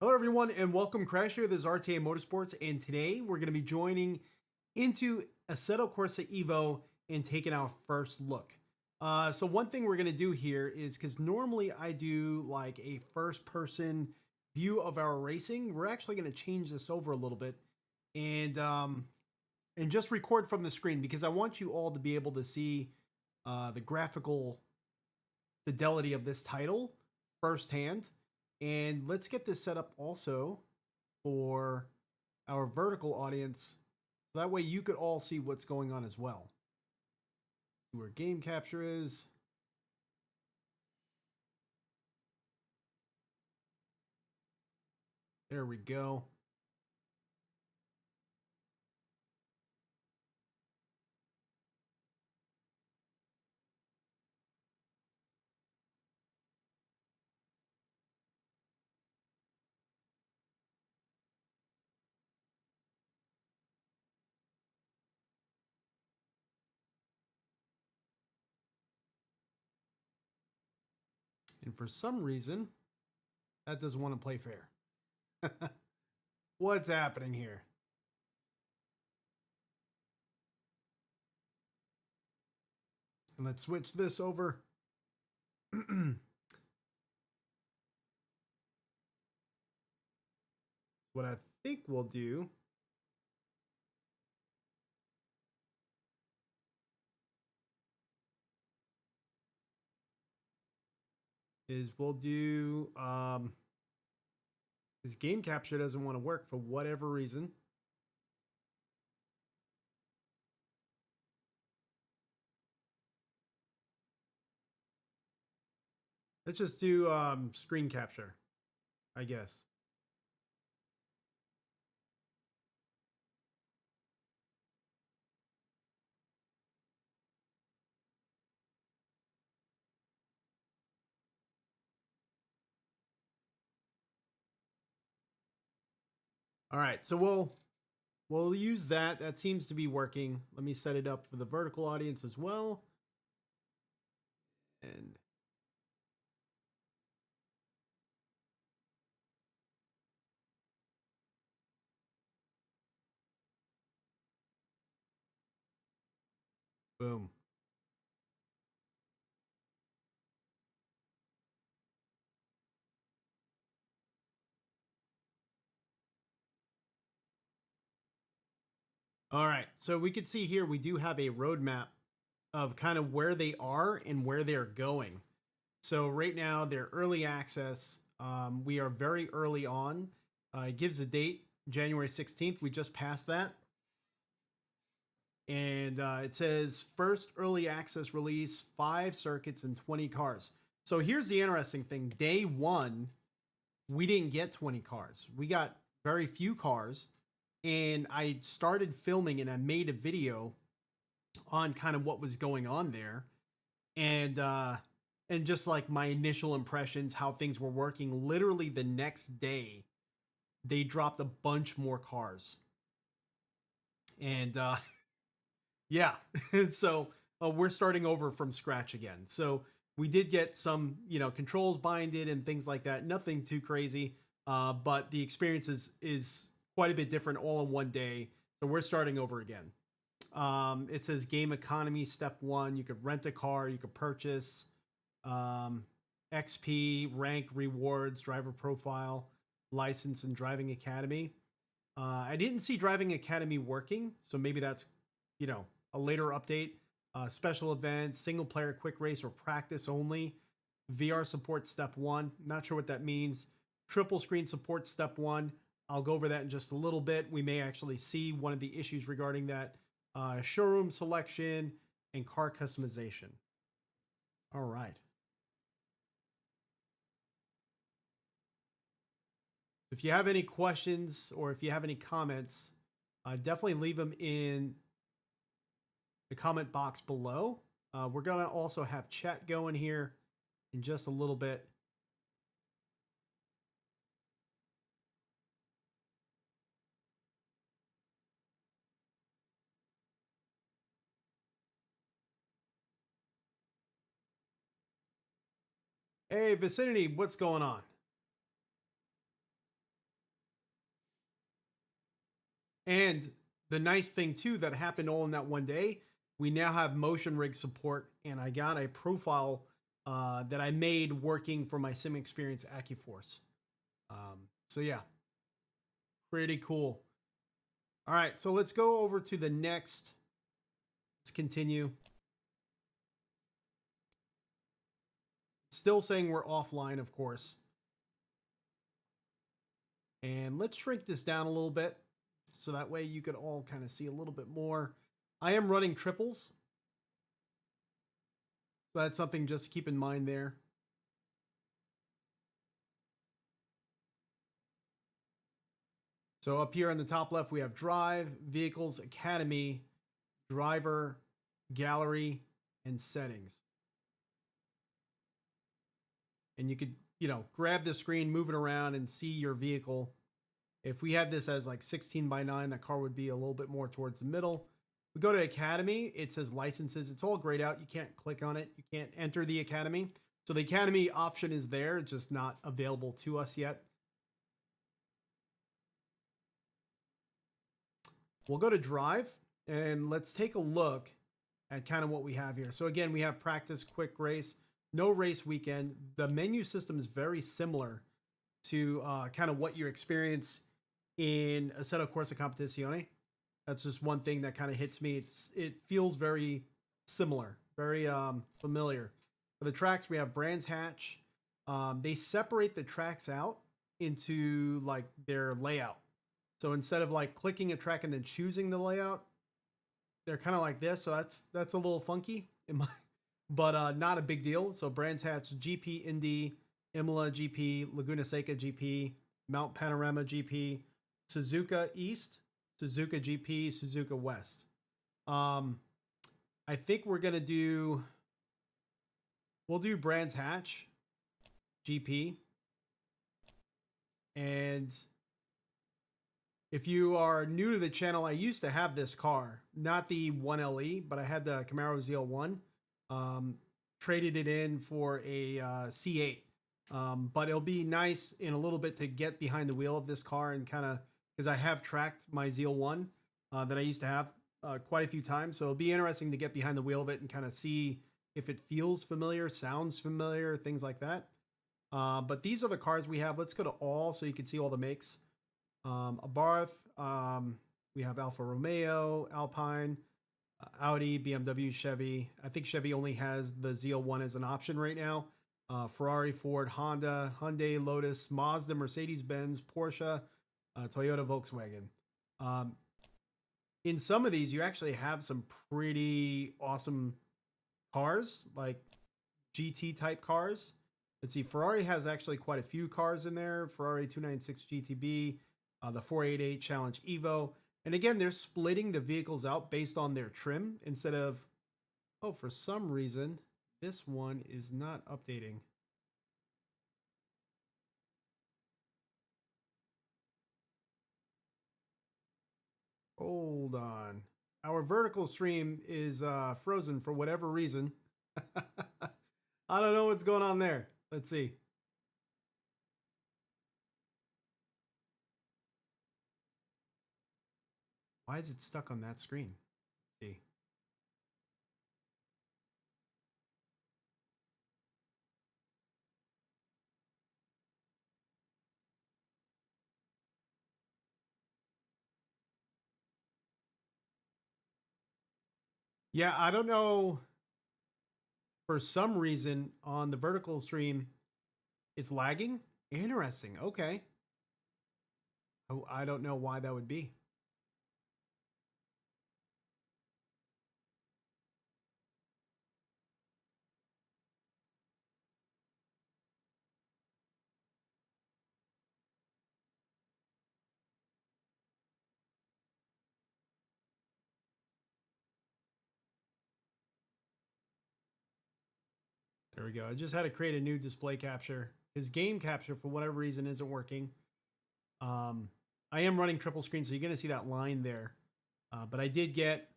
Hello everyone and welcome. Crash here. This is RTA Motorsports and today we're going to be joining into Assetto Corsa Evo and taking our first look. So one thing we're going to do here is, because normally I do like a first person view of our racing, we're actually going to change this over a little bit and just record from the screen, because I want you all to be able to see the graphical fidelity of this title firsthand. And let's get this set up also for our vertical audience. So that way you could all see what's going on as well. See where game capture is. There we go. And for some reason, that doesn't want to play fair. What's happening here? And let's switch this over. What I think we'll do is we'll do this game capture doesn't want to work for whatever reason. Let's just do screen capture, I guess. All right, so we'll use that. That seems to be working. Let me set it up for the vertical audience as well. And boom. All right, so we can see here we do have a roadmap of kind of where they are and where they're going. So right now they're early access. We are very early on. It gives a date, January 16th. We just passed that. And it says first early access release, 5 circuits and 20 cars. So here's the interesting thing. Day one, we didn't get 20 cars. We got very few cars. And I started filming and I made a video on kind of what was going on there. And just like my initial impressions, how things were working. Literally the next day, they dropped a bunch more cars. And yeah, so we're starting over from scratch again. So we did get some, controls binded and things like that. Nothing too crazy, but the experience is quite a bit different all in one day. So we're starting over again. It says game economy step 1. You could rent a car, you could purchase, XP, rank, rewards, driver profile, license, and driving academy. I didn't see driving academy working, so maybe that's a later update. Special events, single player quick race or practice only. VR support step 1. Not sure what that means. Triple screen support step 1. I'll go over that in just a little bit. We may actually see one of the issues regarding that. Showroom selection and car customization. All right. If you have any questions or if you have any comments, definitely leave them in the comment box below. We're going to also have chat going here in just a little bit. Hey, Vicinity, what's going on? And the nice thing too that happened all in that one day, we now have motion rig support, and I got a profile that I made working for my sim experience AccuForce. So yeah, pretty cool. All right, so let's go over to the next. Let's continue. Still saying we're offline, of course. And let's shrink this down a little bit so that way you could all kind of see a little bit more. I am running triples. So that's something just to keep in mind there. So up here on the top left, we have Drive, Vehicles, Academy, Driver, Gallery, and Settings. And you could, you know, grab the screen, move it around, and see your vehicle. If we had this as like 16:9, that car would be a little bit more towards the middle. We go to Academy, it says licenses. It's all grayed out. You can't click on it. You can't enter the Academy. So the Academy option is there, it's just not available to us yet. We'll go to Drive, and let's take a look at kind of what we have here. So again, we have practice, quick race, no race weekend. The menu system is very similar to kind of what you experience in Assetto Corsa Competizione. That's just one thing that kind of hits me. It feels very similar, very familiar. For the tracks, we have Brands Hatch. They separate the tracks out into like their layout. So instead of like clicking a track and then choosing the layout, they're kind of like this. So that's a little funky, but not a big deal. So Brands Hatch, GP Indy, Imola GP, Laguna Seca GP, Mount Panorama GP, Suzuka East, Suzuka GP, Suzuka West. I think we'll do Brands Hatch GP. And if you are new to the channel, I used to have this car, not the 1LE, but I had the Camaro ZL1. Traded it in for a C8. But it'll be nice in a little bit to get behind the wheel of this car and kind of, because I have tracked my ZL1 that I used to have quite a few times. So it'll be interesting to get behind the wheel of it and kind of see if it feels familiar, sounds familiar, things like that. But these are the cars we have. Let's go to all so you can see all the makes. Abarth, we have Alfa Romeo, Alpine, Audi, BMW, Chevy. I think Chevy only has the ZL1 as an option right now. Ferrari, Ford, Honda, Hyundai, Lotus, Mazda, Mercedes-Benz, Porsche, Toyota, Volkswagen. In some of these, you actually have some pretty awesome cars, like GT type cars. Let's see, Ferrari has actually quite a few cars in there. Ferrari 296 GTB, the 488 Challenge Evo. And again, they're splitting the vehicles out based on their trim instead of, oh, for some reason, this one is not updating. Hold on. Our vertical stream is frozen for whatever reason. I don't know what's going on there. Let's see. Why is it stuck on that screen? Let's see. Yeah, I don't know. For some reason on the vertical stream, it's lagging. Interesting. Okay. Oh, I don't know why that would be. There we go. I just had to create a new display capture. His game capture, for whatever reason, isn't working. I am running triple screen, so you're going to see that line there. But I did get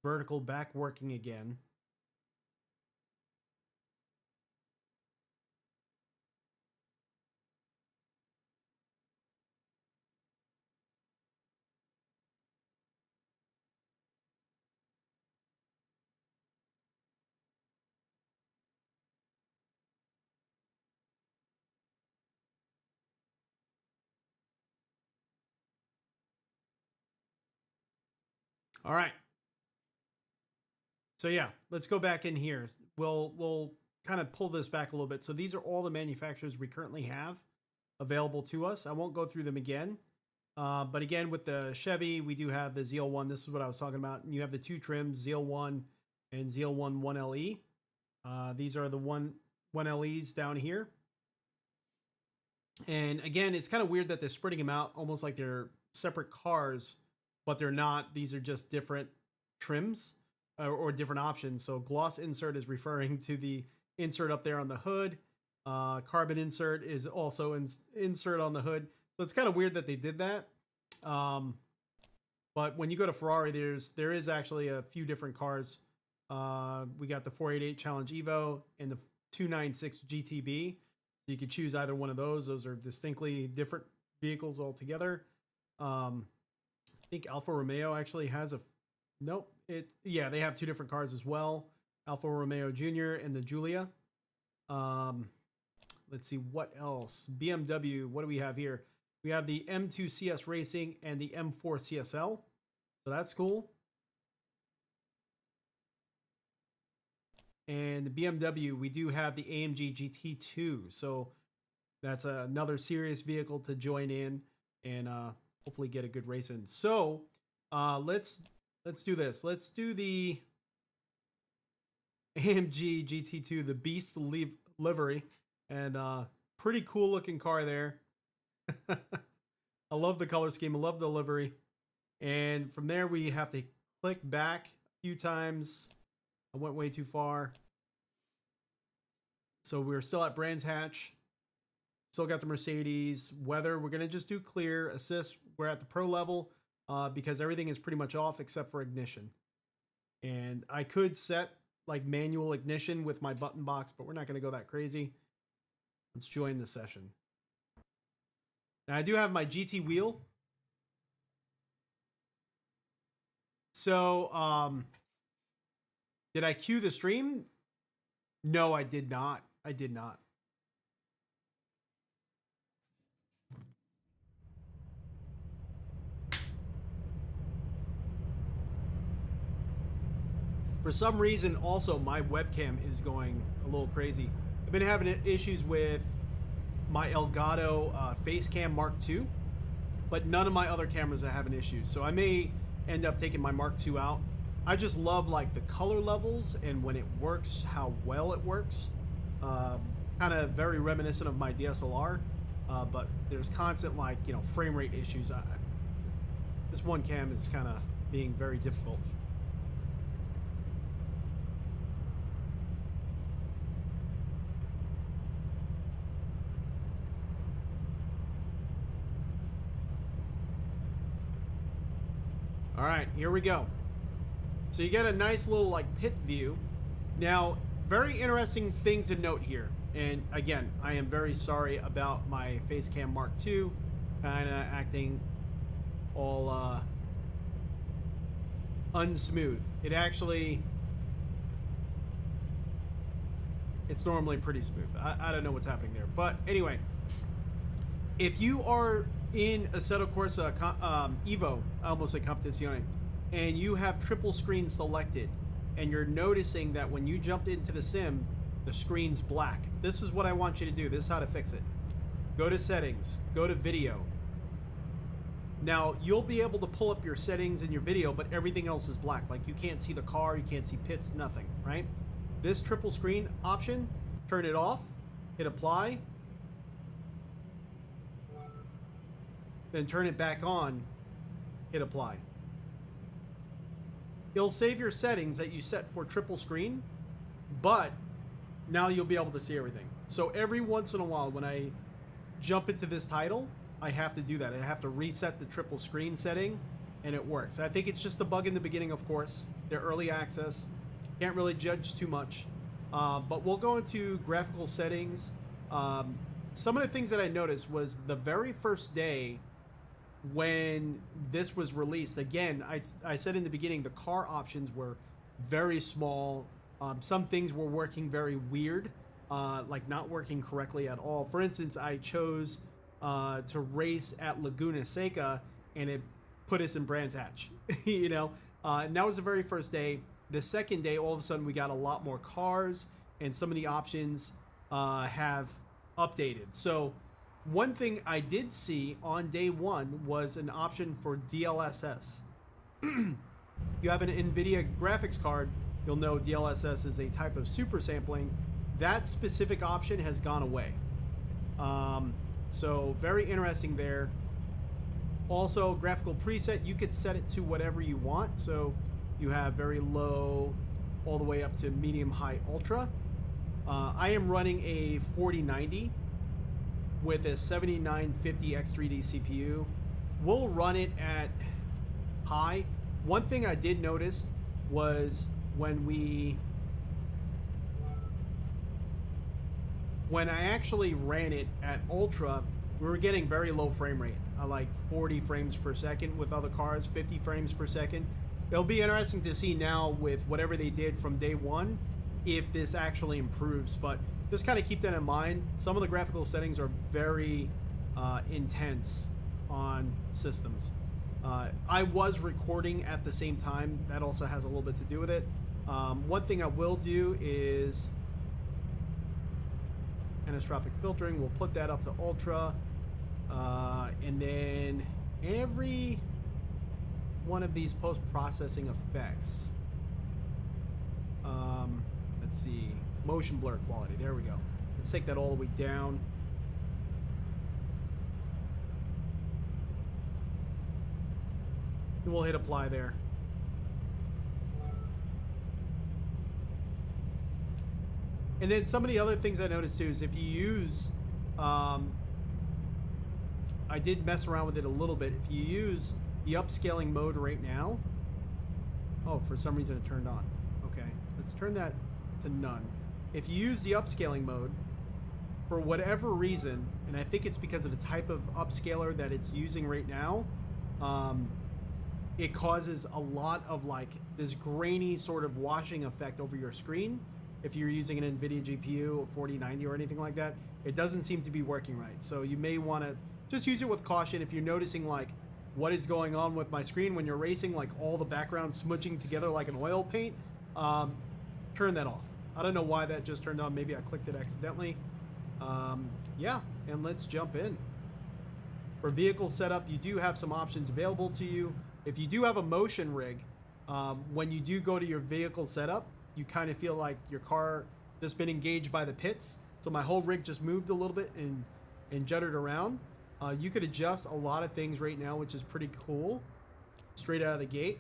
vertical back working again. All right. So yeah, let's go back in here. We'll kind of pull this back a little bit. So these are all the manufacturers we currently have available to us. I won't go through them again. But again, with the Chevy, we do have the ZL1. This is what I was talking about. And you have the two trims, ZL1 and ZL1 1LE. These are the 1LEs down here. And again, it's kind of weird that they're spreading them out almost like they're separate cars, but they're not. These are just different trims or different options. So gloss insert is referring to the insert up there on the hood. Carbon insert is also insert on the hood. So it's kind of weird that they did that. But when you go to Ferrari, there is actually a few different cars. We got the 488 Challenge Evo and the 296 GTB. So you could choose either one of those. Those are distinctly different vehicles altogether. I think Alfa Romeo actually has nope. Yeah, they have two different cars as well. Alfa Romeo Jr. and the Giulia. Let's see what else. BMW, what do we have here? We have the M2 CS Racing and the M4 CSL. So that's cool. And the BMW, we do have the AMG GT2. So that's another serious vehicle to join in and hopefully get a good race in. So let's do this. Let's do the AMG GT2, the Beast livery, and pretty cool looking car there. I love the color scheme. I love the livery. And from there, we have to click back a few times. I went way too far. So we're still at Brands Hatch. Still got the Mercedes. Weather, we're going to just do clear. Assist, we're at the pro level because everything is pretty much off except for ignition. And I could set like manual ignition with my button box, but we're not going to go that crazy. Let's join the session. Now I do have my GT wheel. So, did I cue the stream? No, I did not. I did not. For some reason, also, my webcam is going a little crazy. I've been having issues with my Elgato Facecam Mark II, but none of my other cameras are having issues. So I may end up taking my Mark II out. I just love like the color levels and when it works, how well it works. Kind of very reminiscent of my DSLR, but there's constant like, you know, frame rate issues. This one cam is kind of being very difficult. All right, here we go. So you get a nice little like pit view. Now, very interesting thing to note here. And again, I am very sorry about my Facecam Mark II kind of acting all unsmooth. It actually, it's normally pretty smooth. I don't know what's happening there. But anyway, if you are in Assetto Corsa Evo, I almost said Competizione, and you have triple screen selected, and you're noticing that when you jumped into the sim, the screen's black. This is what I want you to do. This is how to fix it. Go to settings, go to video. Now, you'll be able to pull up your settings in your video, but everything else is black. Like you can't see the car, you can't see pits, nothing, right? This triple screen option, turn it off, hit apply, then turn it back on, hit apply. It'll save your settings that you set for triple screen, but now you'll be able to see everything. So every once in a while when I jump into this title, I have to do that. I have to reset the triple screen setting and it works. I think it's just a bug in the beginning, of course. They're early access. Can't really judge too much. But we'll go into graphical settings. Some of the things that I noticed was the very first day when this was released, again, I said in the beginning, the car options were very small. Some things were working very weird, like not working correctly at all. For instance, I chose to race at Laguna Seca and it put us in Brands Hatch. You know, And that was the very first day. The second day, all of a sudden, we got a lot more cars, and some of the options have updated. So one thing I did see on day one was an option for DLSS. You have an NVIDIA graphics card, you'll know DLSS is a type of super sampling. That specific option has gone away. So very interesting there. Also, graphical preset, you could set it to whatever you want. So you have very low all the way up to medium, high, ultra. I am running a 4090 with a 7950 X3D CPU. We'll run it at high. One thing I did notice was when I actually ran it at ultra, we were getting very low frame rate, like 40 frames per second. With other cars, 50 frames per second. It'll be interesting to see now with whatever they did from day one, if this actually improves, but just kind of keep that in mind. Some of the graphical settings are very intense on systems. I was recording at the same time. That also has a little bit to do with it. One thing I will do is anisotropic filtering. We'll put that up to ultra. And then every one of these post-processing effects. Let's see. Motion blur quality. There we go. Let's take that all the way down. And we'll hit apply there. And then some of the other things I noticed too is if you use, I did mess around with it a little bit. If you use the upscaling mode right now, oh, for some reason it turned on. Okay, let's turn that to none. If you use the upscaling mode, for whatever reason, and I think it's because of the type of upscaler that it's using right now, it causes a lot of like this grainy sort of washing effect over your screen. If you're using an NVIDIA GPU, a 4090 or anything like that, it doesn't seem to be working right. So you may want to just use it with caution. If you're noticing like what is going on with my screen when you're racing, like all the background smudging together like an oil paint, turn that off. I don't know why that just turned on. Maybe I clicked it accidentally. Yeah, and let's jump in. For vehicle setup, you do have some options available to you. If you do have a motion rig, when you do go to your vehicle setup, you kind of feel like your car just been engaged by the pits. So my whole rig just moved a little bit and juddered around. You could adjust a lot of things right now, which is pretty cool. Straight out of the gate.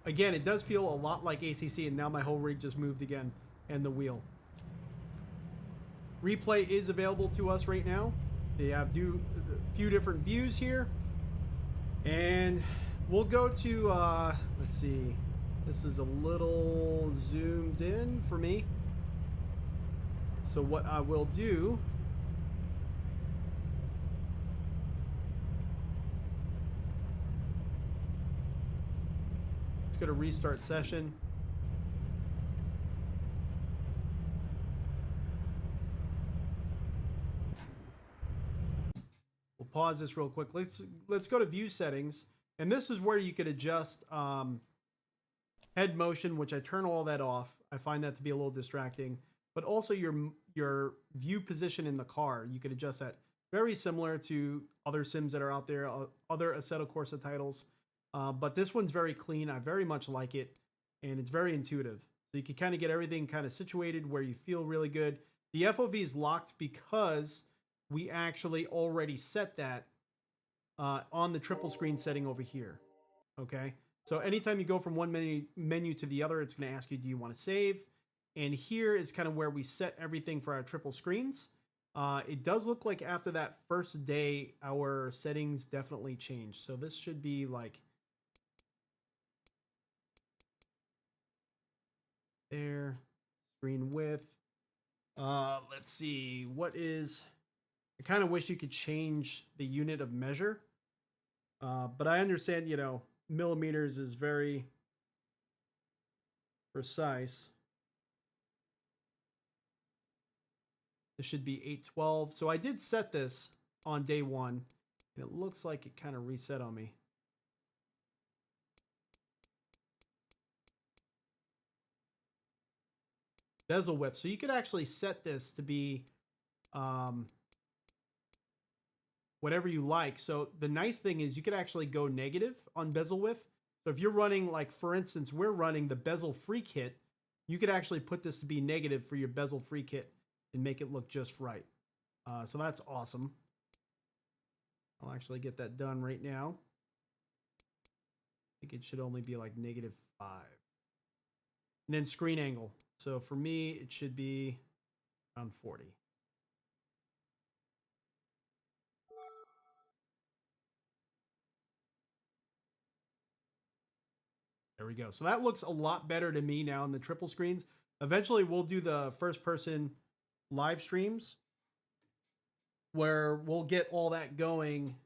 Again, it does feel a lot like ACC, and now my whole rig just moved again, and the wheel. Replay is available to us right now. They have a few different views here. And we'll go to, let's see. This is a little zoomed in for me. So what I will do, let's go to restart session. We'll pause this real quick. Let's go to view settings. And this is where you could adjust head motion, which I turn all that off. I find that to be a little distracting. But also your view position in the car, you could adjust that. Very similar to other sims that are out there, other Assetto Corsa titles. But this one's very clean. I very much like it, and it's very intuitive. So you can kind of get everything kind of situated where you feel really good. The FOV is locked because we actually already set that on the triple screen setting over here. Okay, so anytime you go from one menu to the other, it's going to ask you, do you want to save? And here is kind of where we set everything for our triple screens. It does look like after that first day, our settings definitely changed. So this should be like there, screen width. Let's see, what is, I kind of wish you could change the unit of measure. But I understand, you know, millimeters is very precise. This should be 812. So I did set this on day one, and it looks like it kind of reset on me. bezel width. So you could actually set this to be whatever you like. So the nice thing is you could actually go negative on bezel width. So if you're running, like for instance, we're running the bezel free kit, you could actually put this to be negative for your bezel free kit and make it look just right. So that's awesome. I'll actually get that done right now. I think it should only be like -5. And then screen angle. So for me, it should be around 40. There we go. So that looks a lot better to me now in the triple screens. Eventually, we'll do the first person live streams where we'll get all that going.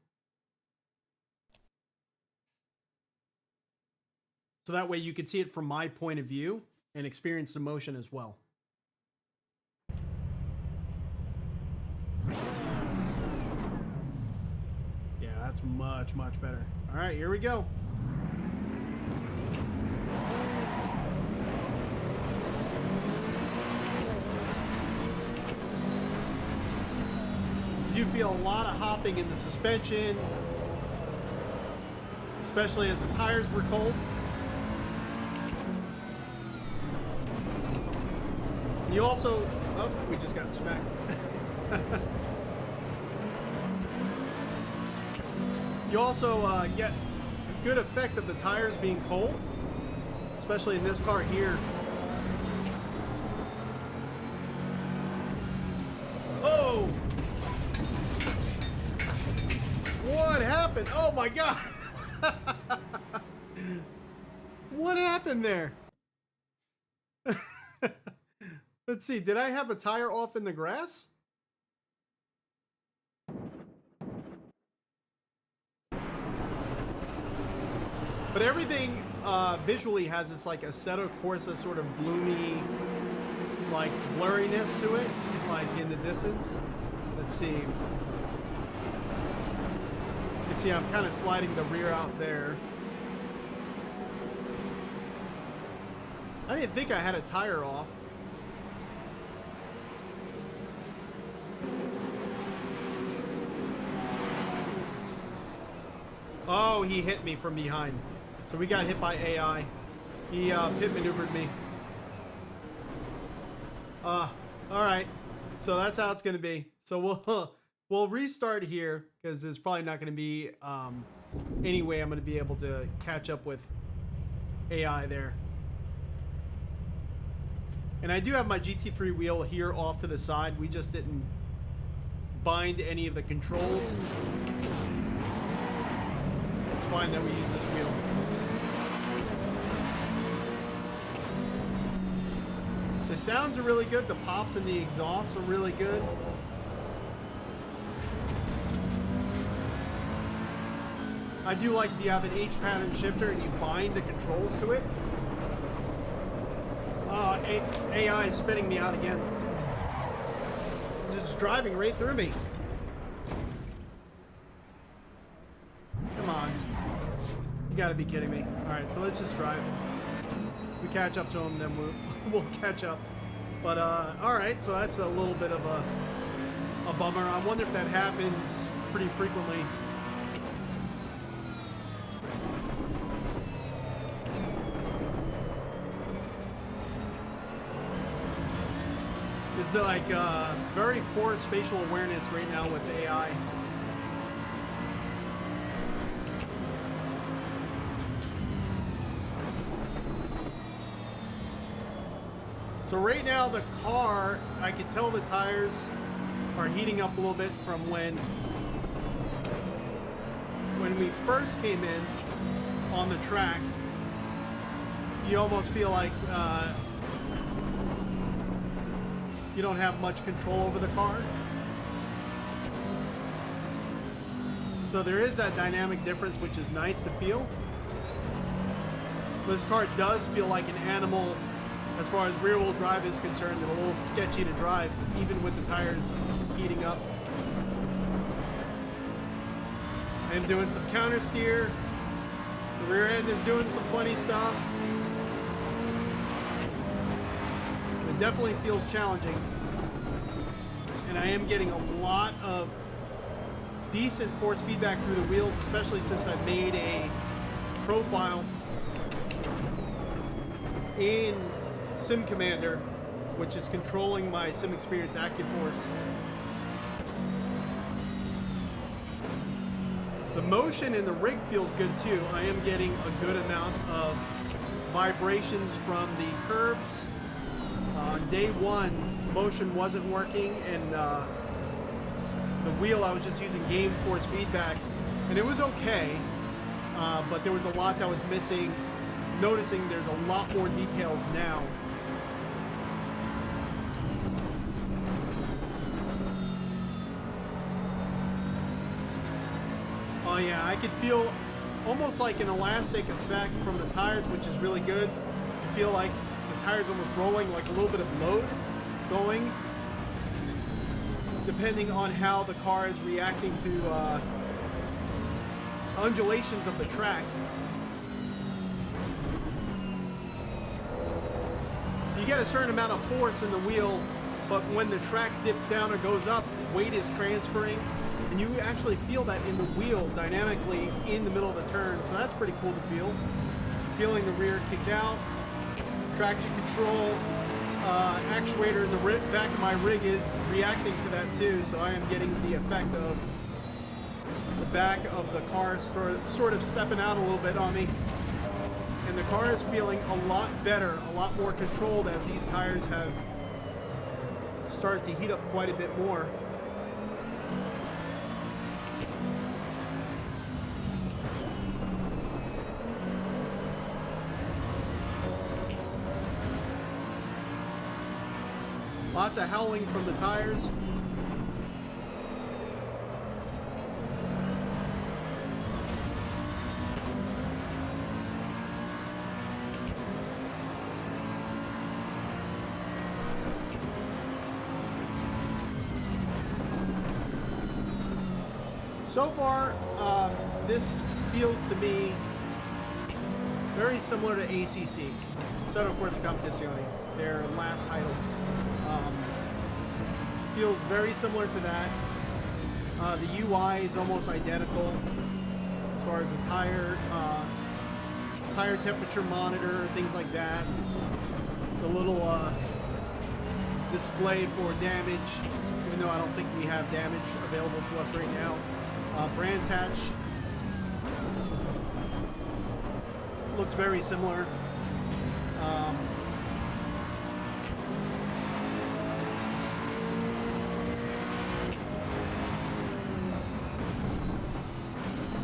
So that way you can see it from my point of view and experience the motion as well. Yeah, that's much, much better. All right, here we go. You do feel a lot of hopping in the suspension, especially as the tires were cold. You also, oh, we just got smacked. You also get a good effect of the tires being cold, especially in this car here. Oh! What happened? Oh my God! What happened there? Let's see, did I have a tire off in the grass? But everything visually has this like Assetto Corsa sort of bloomy, like blurriness to it, like in the distance. Let's see. You can see I'm kind of sliding the rear out there. I didn't think I had a tire off. Oh, he hit me from behind. So we got hit by AI. He pit maneuvered me. All right. So that's how it's going to be. So we'll restart here because there's probably not going to be any way I'm going to be able to catch up with AI there. And I do have my GT3 wheel here off to the side. We just didn't bind any of the controls. It's fine that we use this wheel. The sounds are really good. The pops and the exhausts are really good. I do like if you have an H pattern shifter and you bind the controls to it. AI is spitting me out again. It's driving right through me. Come on. You gotta be kidding me. Alright, so let's just drive. We catch up to him, then we'll catch up. But, alright, so that's a little bit of a bummer. I wonder if that happens pretty frequently. There's like very poor spatial awareness right now with AI. So right now the car, I can tell the tires are heating up a little bit from when we first came in on the track. You almost feel like you don't have much control over the car. So there is that dynamic difference, which is nice to feel. This car does feel like an animal as far as rear wheel drive is concerned, and a little sketchy to drive, even with the tires heating up. I'm doing some counter steer. The rear end is doing some funny stuff. The definitely feels challenging. And I am getting a lot of decent force feedback through the wheels, especially since I've made a profile in Sim Commander, which is controlling my Sim Experience AccuForce. The motion in the rig feels good too. I am getting a good amount of vibrations from the curbs. On day one, motion wasn't working, and the wheel, I was just using game force feedback, and it was okay, but there was a lot that was missing. Noticing there's a lot more details now. Oh yeah, I could feel almost like an elastic effect from the tires, which is really good. I feel like the tires almost rolling, like a little bit of load going, depending on how the car is reacting to undulations of the track. So you get a certain amount of force in the wheel, but when the track dips down or goes up, weight is transferring, and you actually feel that in the wheel dynamically in the middle of the turn. So that's pretty cool to feel. Feeling the rear kick out, traction control, actuator in the back of my rig is reacting to that too. So I am getting the effect of the back of the car sort of stepping out a little bit on me. And the car is feeling a lot better, a lot more controlled as these tires have started to heat up quite a bit more. Lots of howling from the tires. So far, this feels to me very similar to ACC, Assetto Corsa Competizione, their last title. Feels very similar to that. The UI is almost identical as far as the tire temperature monitor, things like that. The little display for damage, even though I don't think we have damage available to us right now. Brands hatch looks very similar.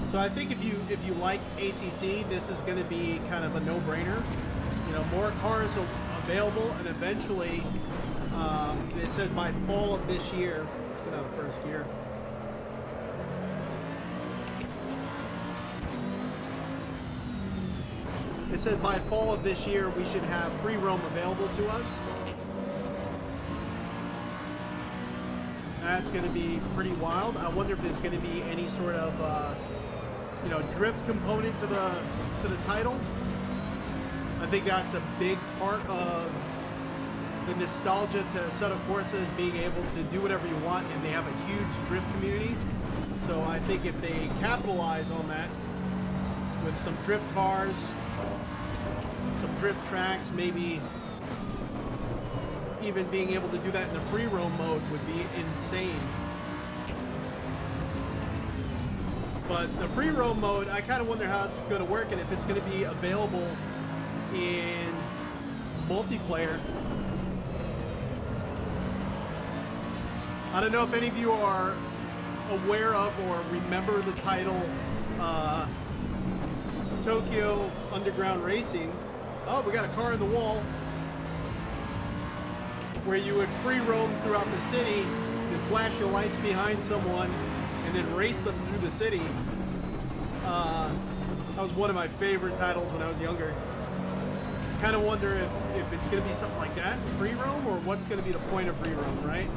So I think if you like ACC, this is going to be kind of a no-brainer. You know, more cars available, and eventually, they said by fall of this year. Let's get out of first gear. It said by fall of this year we should have free roam available to us. That's going to be pretty wild. I wonder if there's going to be any sort of you know, drift component to the title. I think that's a big part of the nostalgia to Assetto Corsa, is being able to do whatever you want, and they have a huge drift community. So I think if they capitalize on that with some drift cars, some drift tracks, maybe even being able to do that in the free roam mode would be insane. But the free roam mode, I kind of wonder how it's going to work, and if it's going to be available in multiplayer. I don't know if any of you are aware of or remember the title Tokyo Underground Racing. Oh, we got a car in the wall. Where you would free roam throughout the city and flash your lights behind someone and then race them through the city. That was one of my favorite titles when I was younger. Kind of wonder if it's going to be something like that, free roam, or what's going to be the point of free roam, right?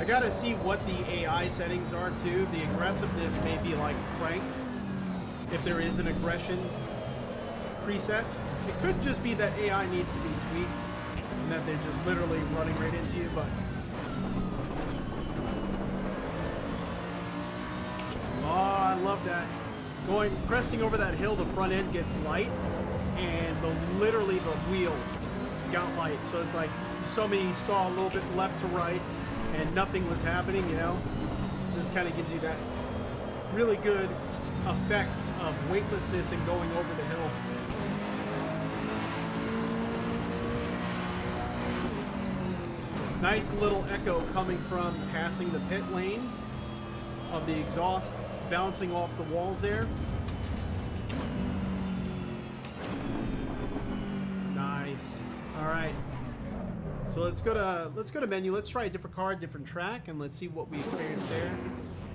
gotta see what the AI settings are too. The aggressiveness may be like cranked if there is an aggression preset. It could just be that AI needs to be tweaked and that they're just literally running right into you, but oh, I love that. Pressing over that hill, the front end gets light, and literally the wheel got light. So it's like somebody saw a little bit left to right, and nothing was happening. You know, just kind of gives you that really good effect of weightlessness and going over the hill. Nice little echo coming from passing the pit lane of the exhaust, bouncing off the walls there. Nice. All right. So let's go to menu. Let's try a different car, different track, and let's see what we experience there.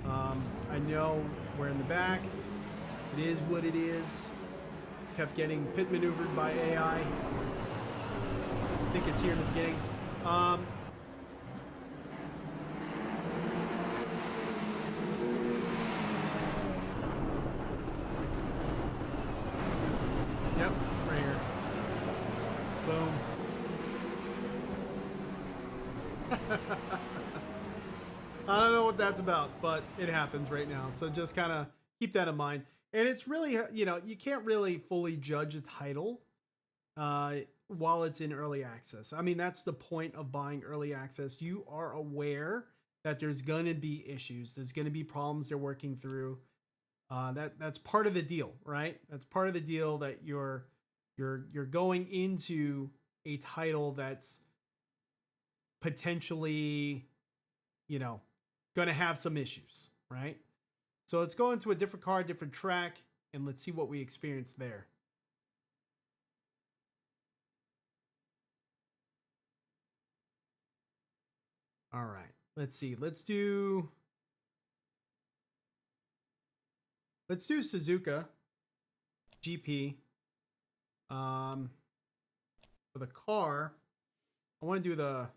I know we're in the back. It is what it is. Kept getting pit maneuvered by AI. I think it's here in the beginning. Yep, right here. Boom. I don't know what that's about, but it happens right now. So just kind of keep that in mind. And it's really, you know, you can't really fully judge a title while it's in early access. I mean, that's the point of buying early access. You are aware that there's going to be issues. There's going to be problems they're working through. That's part of the deal, right? That's part of the deal that you're going into a title that's potentially, you know, going to have some issues, right? So let's go into a different car, different track, and let's see what we experience there. All right, let's see. Let's do Suzuka GP. For the car, I want to do let's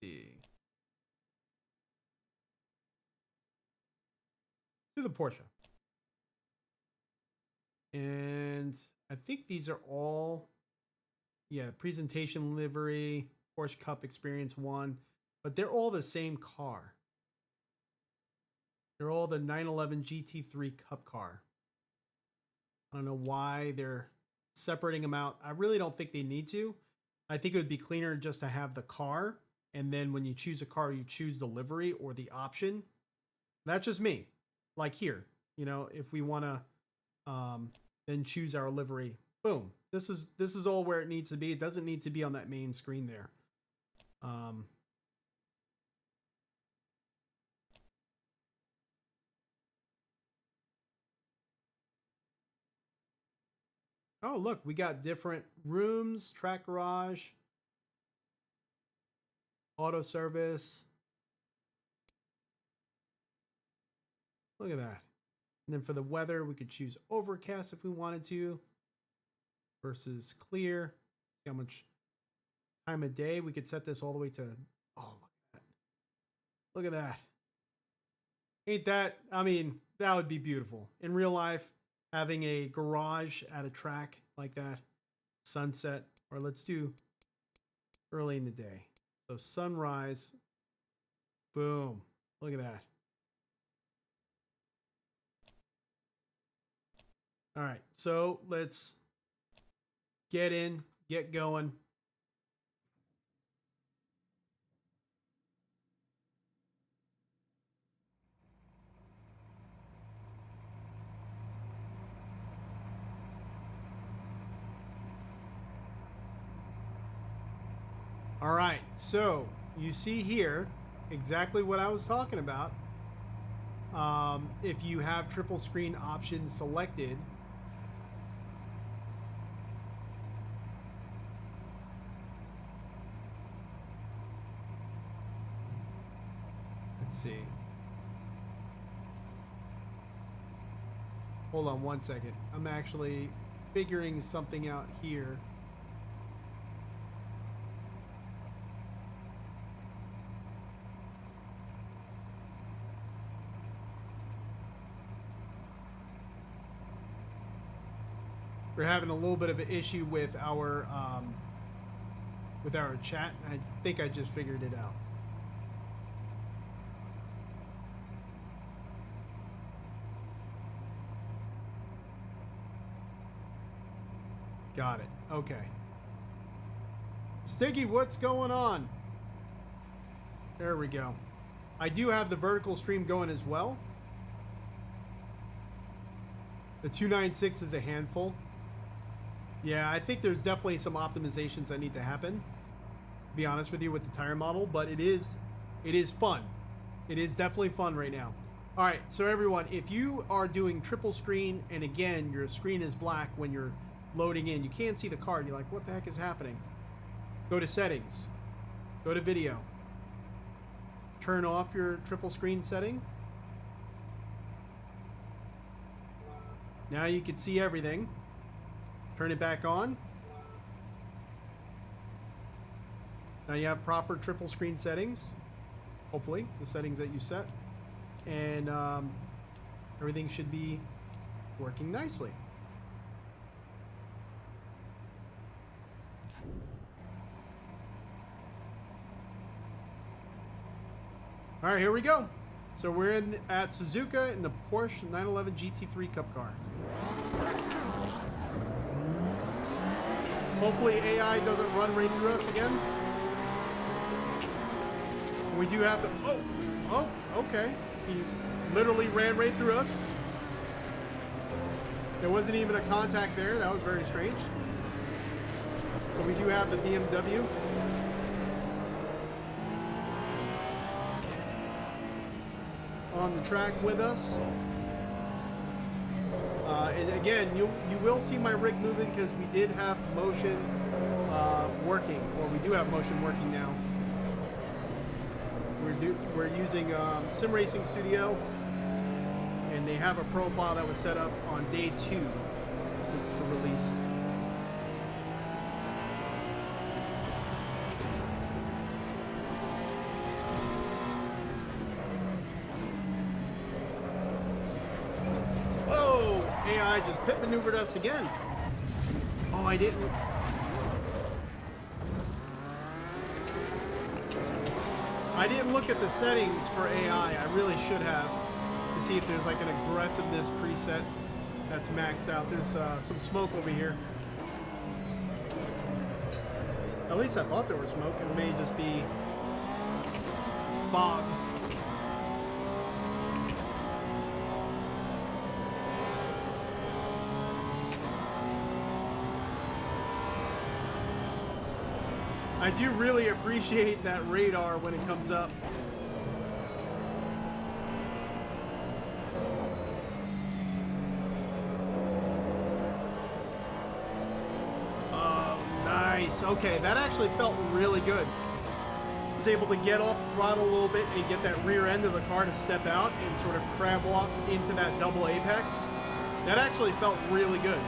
see. Do the Porsche. And I think these are all, yeah, presentation livery, Porsche Cup Experience 1, but they're all the same car. They're all the 911 GT3 Cup car. I don't know why they're separating them out. I really don't think they need to. I think it would be cleaner just to have the car, and then when you choose a car, you choose the livery or the option. That's just me. Like here, you know, if we want to then choose our livery, boom. This is all where it needs to be. It doesn't need to be on that main screen there. Oh, look, we got different rooms, track garage, auto service. Look at that. And then for the weather, we could choose overcast if we wanted to versus clear. See how much time of day. We could set this all the way to, oh, look at that. Look at that. Ain't that, I mean, that would be beautiful. In real life, having a garage at a track like that, sunset, or let's do early in the day. So sunrise, boom, look at that. All right, so let's get in, get going. All right, so you see here exactly what I was talking about. If you have triple screen options selected, let's see. Hold on one second. I'm actually figuring something out here. We're having a little bit of an issue with our chat. I think I just figured it out. Got it. Okay. Stiggy, what's going on? There we go. I do have the vertical stream going as well. The 296 is a handful. Yeah, I think there's definitely some optimizations that need to happen, to be honest with you, with the tire model, but it is fun. It is definitely fun right now. All right, so everyone, if you are doing triple screen, and again, your screen is black when you're loading in, you can't see the card, you're like, what the heck is happening? Go to settings, go to video, turn off your triple screen setting. Now you can see everything. Turn it back on. Now you have proper triple screen settings. Hopefully, the settings that you set. And everything should be working nicely. All right, here we go. So we're at Suzuka in the Porsche 911 GT3 Cup car. Hopefully AI doesn't run right through us again. We do have the... Oh, okay. He literally ran right through us. There wasn't even a contact there. That was very strange. So we do have the BMW. On the track with us. And again, you will see my rig moving because we did have motion working, or we do have motion working now. We're using Sim Racing Studio, and they have a profile that was set up on day 2 since the release. AI just pit maneuvered us again. Oh, I didn't look at the settings for AI. I really should have, to see if there's like an aggressiveness preset that's maxed out. There's some smoke over here. At least I thought there was smoke. It may just be fog. I do really appreciate that radar when it comes up. Oh, nice. Okay, that actually felt really good. I was able to get off the throttle a little bit and get that rear end of the car to step out and sort of crab walk into that double apex. That actually felt really good.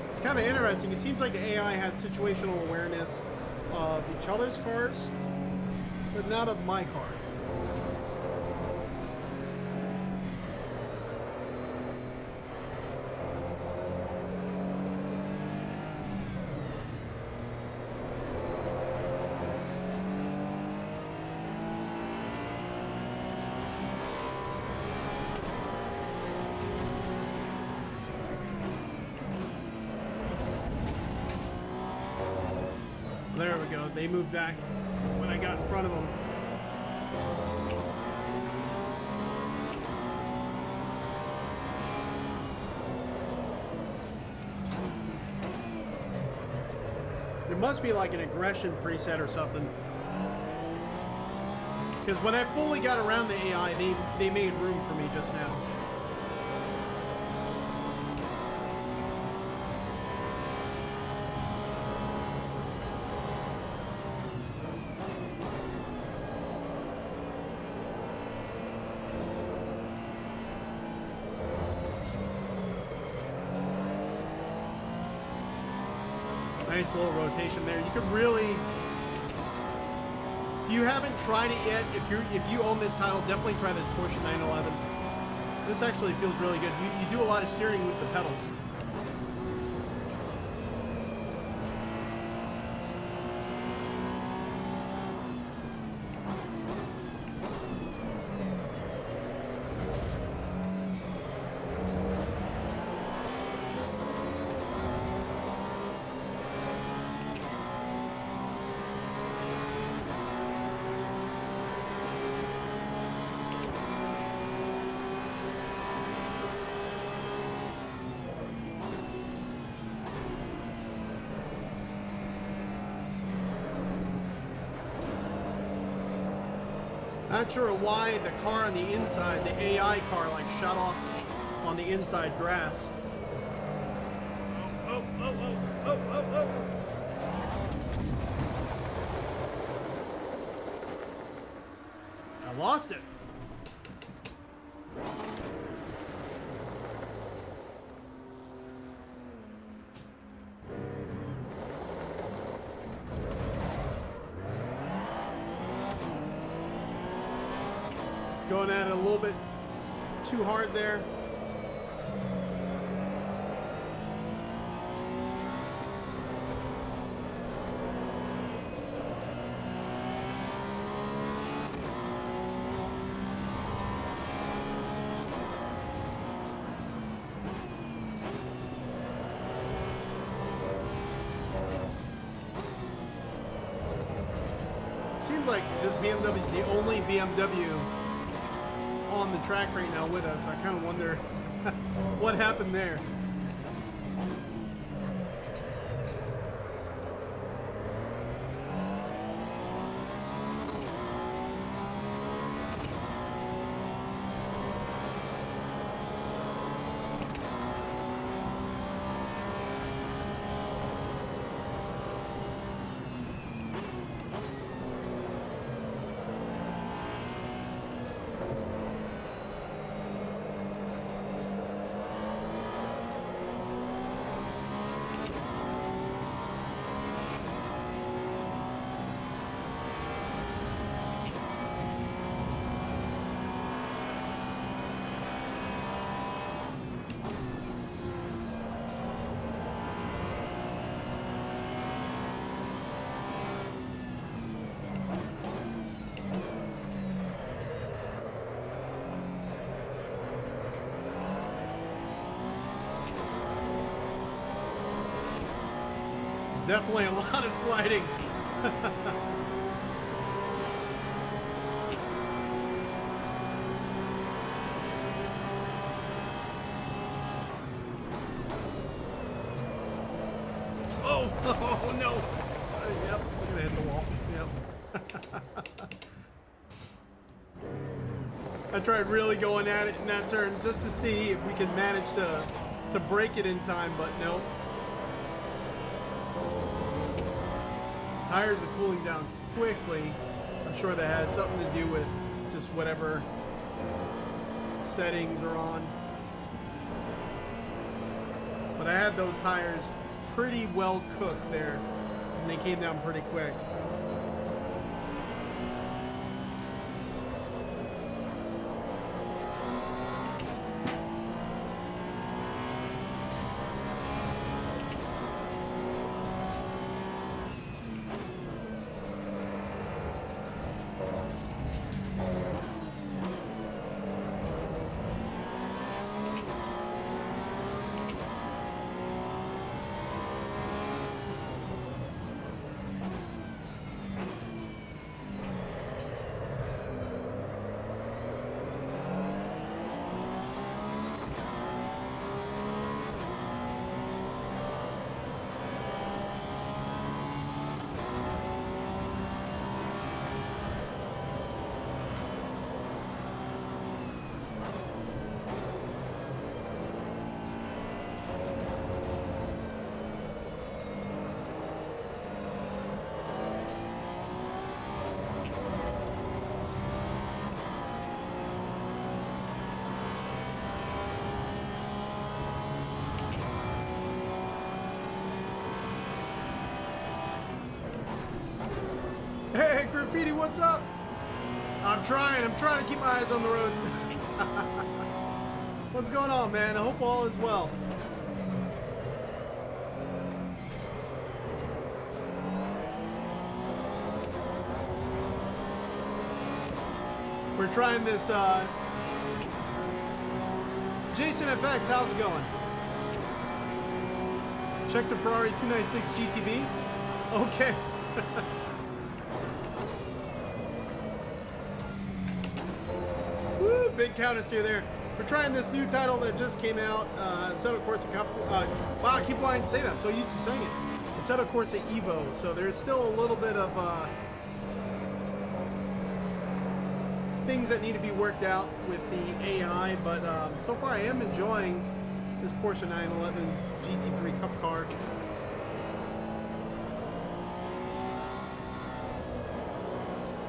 It's kind of interesting. It seems like AI has situational awareness of each other's cars, but not of my car. There we go. They moved back when I got in front of them. It must be like an aggression preset or something. Because when I fully got around the AI, they made room for me just now. Nice little rotation there. You could really, if you haven't tried it yet, if you own this title, definitely try this Porsche 911. This actually feels really good. You do a lot of steering with the pedals. Not sure why the car on the inside, the AI car, like shut off on the inside grass. Oh, oh, oh, oh, oh, oh, oh. I lost it. Going at it a little bit too hard there. Seems like this BMW is the only BMW on the track right now with us. I kind of wonder what happened there. Definitely a lot of sliding. Oh no. Yep, we're gonna hit the wall. Yep. I tried really going at it in that turn just to see if we could manage to break it in time, but no. Tires are cooling down quickly. I'm sure that has something to do with just whatever settings are on. But I had those tires pretty well cooked there, and they came down pretty quick. Graffiti, what's up? I'm trying to keep my eyes on the road. What's going on, man? I hope all is well. We're trying this, Jason FX, how's it going? Check the Ferrari 296 GTB. Okay. Woo, big counter steer there. We're trying this new title that just came out, Assetto Corsa Cup. Wow, I keep wanting to say that. I'm so used to saying it. Assetto Corsa EVO. So there's still a little bit of things that need to be worked out with the AI, but so far I am enjoying this Porsche 911 GT3 Cup car.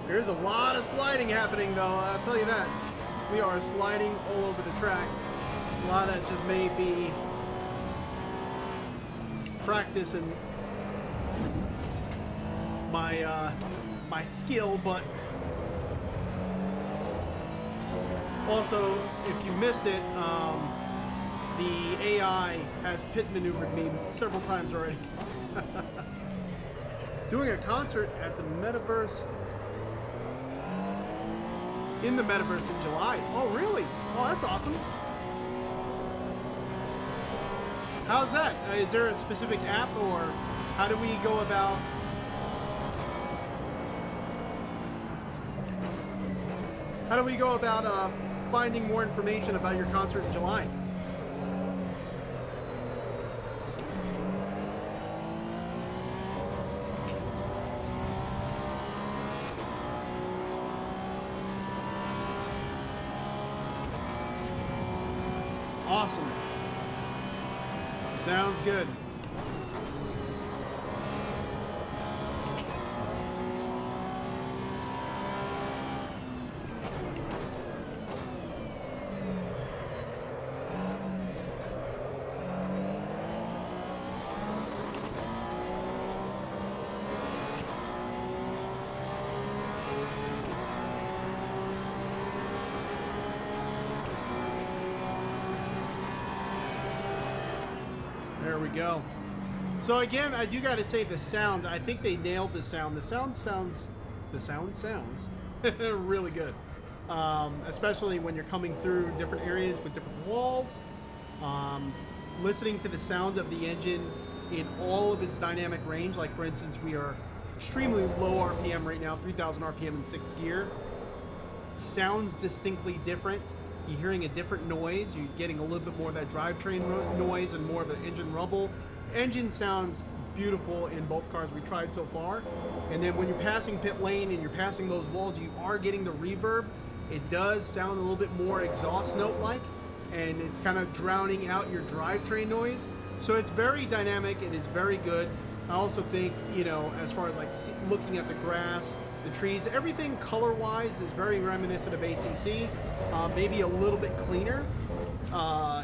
There's a lot of sliding happening, though, I'll tell you that. We are sliding all over the track. A lot of that just may be practice and my skill, but also, if you missed it, the AI has pit maneuvered me several times already. Doing a concert at the Metaverse, in the Metaverse in July. Oh, really? Oh, that's awesome. How's that? Is there a specific app, or how do we go about finding more information about your concert in July? Awesome. Sounds good. There we go. So again, I do got to say the sound, I think they nailed the sound. The sound sounds really good. Especially when you're coming through different areas with different walls. Listening to the sound of the engine in all of its dynamic range. Like for instance, we are extremely low RPM right now, 3,000 RPM in 6th gear. It sounds distinctly different. You're hearing a different noise. You're getting a little bit more of that drivetrain noise and more of an engine rumble. Engine sounds beautiful in both cars we tried so far. And then when you're passing pit lane and you're passing those walls, you are getting the reverb. It does sound a little bit more exhaust note-like, and it's kind of drowning out your drivetrain noise. So it's very dynamic. It is very good. I also think, you know, as far as like looking at the grass, the trees, everything color-wise is very reminiscent of ACC. Maybe a little bit cleaner.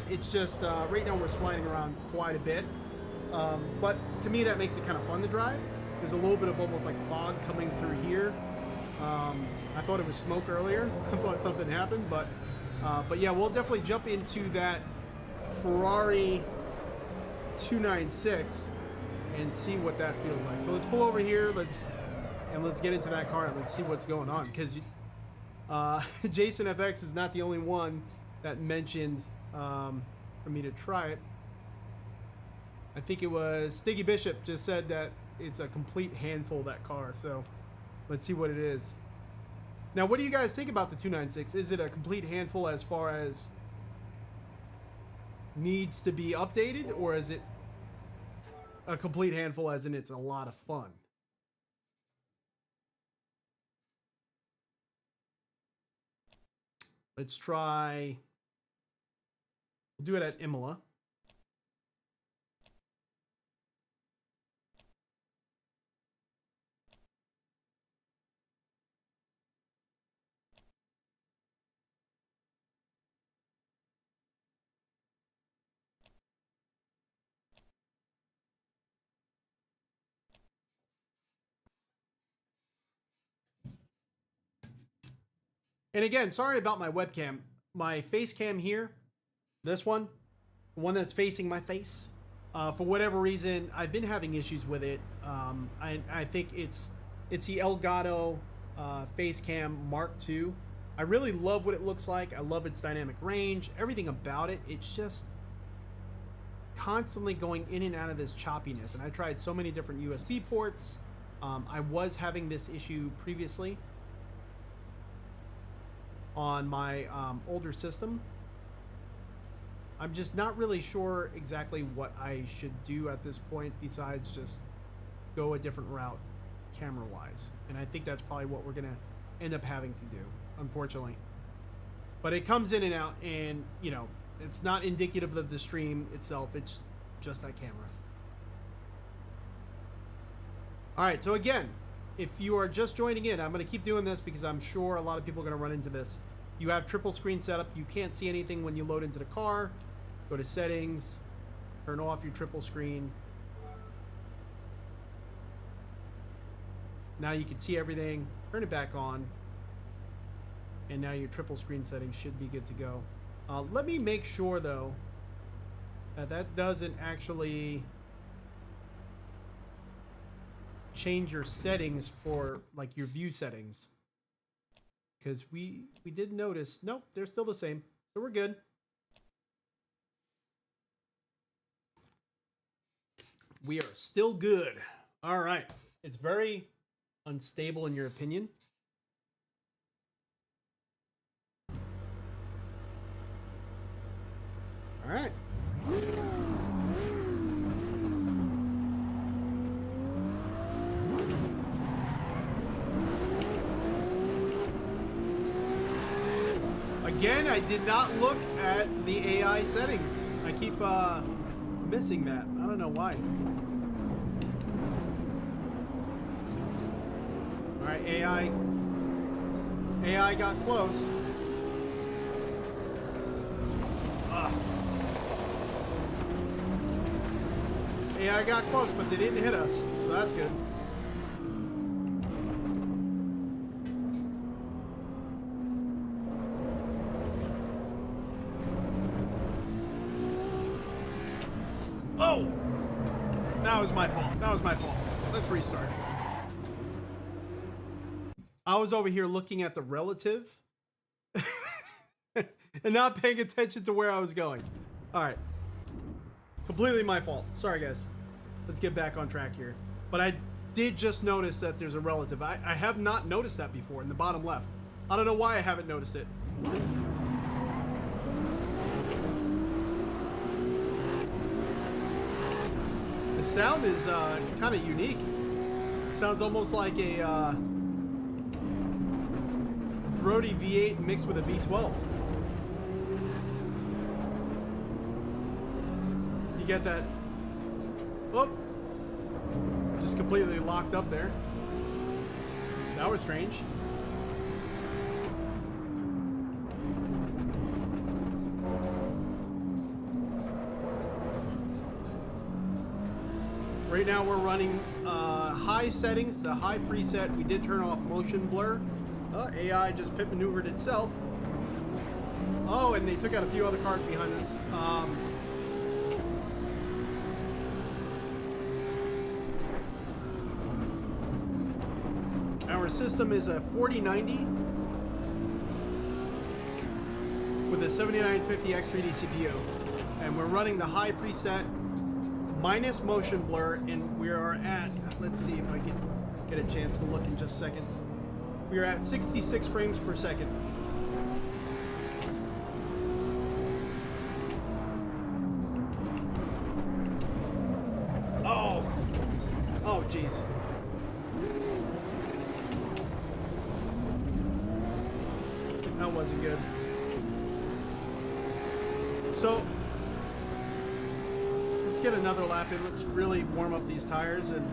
It's just right now we're sliding around quite a bit, but to me that makes it kind of fun to drive. There's a little bit of almost like fog coming through here. I thought it was smoke earlier. I thought something happened, but yeah, we'll definitely jump into that Ferrari 296 and see what that feels like. So let's pull over here. Let's get into that car and let's see what's going on, because Jason FX is not the only one that mentioned for me to try it. I think it was Stiggy Bishop just said that it's a complete handful, that car. So let's see what it is. Now, what do you guys think about the 296? Is it a complete handful as far as needs to be updated, or is it a complete handful as in it's a lot of fun? Let's try, we'll do it at Imola. And again, sorry about my webcam. My face cam here, this one, the one that's facing my face, for whatever reason, I've been having issues with it. I think it's the Elgato face cam Mark II. I really love what it looks like. I love its dynamic range, everything about it. It's just constantly going in and out of this choppiness. And I tried so many different USB ports. I was having this issue previously on my older system. I'm just not really sure exactly what I should do at this point besides just go a different route camera wise. And I think that's probably what we're gonna end up having to do, unfortunately. But it comes in and out, and you know, it's not indicative of the stream itself, it's just that camera. All right, so again, if you are just joining in, I'm going to keep doing this because I'm sure a lot of people are going to run into this. You have triple screen setup. You can't see anything when you load into the car. Go to settings, turn off your triple screen. Now you can see everything. Turn it back on. And now your triple screen settings should be good to go. Let me make sure, though, that that doesn't actually change your settings for like your view settings, because we did notice, nope, they're still the same, so we're good. We are still good. All right, it's very unstable in your opinion. All right. Again, I did not look at the AI settings. I keep missing that. I don't know why. All right, AI got close. AI got close, but they didn't hit us, so that's good. Oh! That was my fault. That was my fault. Let's restart. I was over here looking at the relative and not paying attention to where I was going. All right. Completely my fault. Sorry, guys. Let's get back on track here. But I did just notice that there's a relative. I have not noticed that before in the bottom left. I don't know why I haven't noticed it. The sound is kind of unique. Sounds almost like a throaty V8 mixed with a V12. You get that? Oh, just completely locked up there. That was strange. Right now we're running high settings, the high preset. We did turn off motion blur. AI just pit maneuvered itself. Oh, and they took out a few other cars behind us. Our system is a 4090 with a 7950X3D CPU, and we're running the high preset minus motion blur, and we are at, let's see if I can get a chance to look in just a second. We are at 66 frames per second. Oh, geez. That wasn't good. So let's get another lap in. Let's really warm up these tires and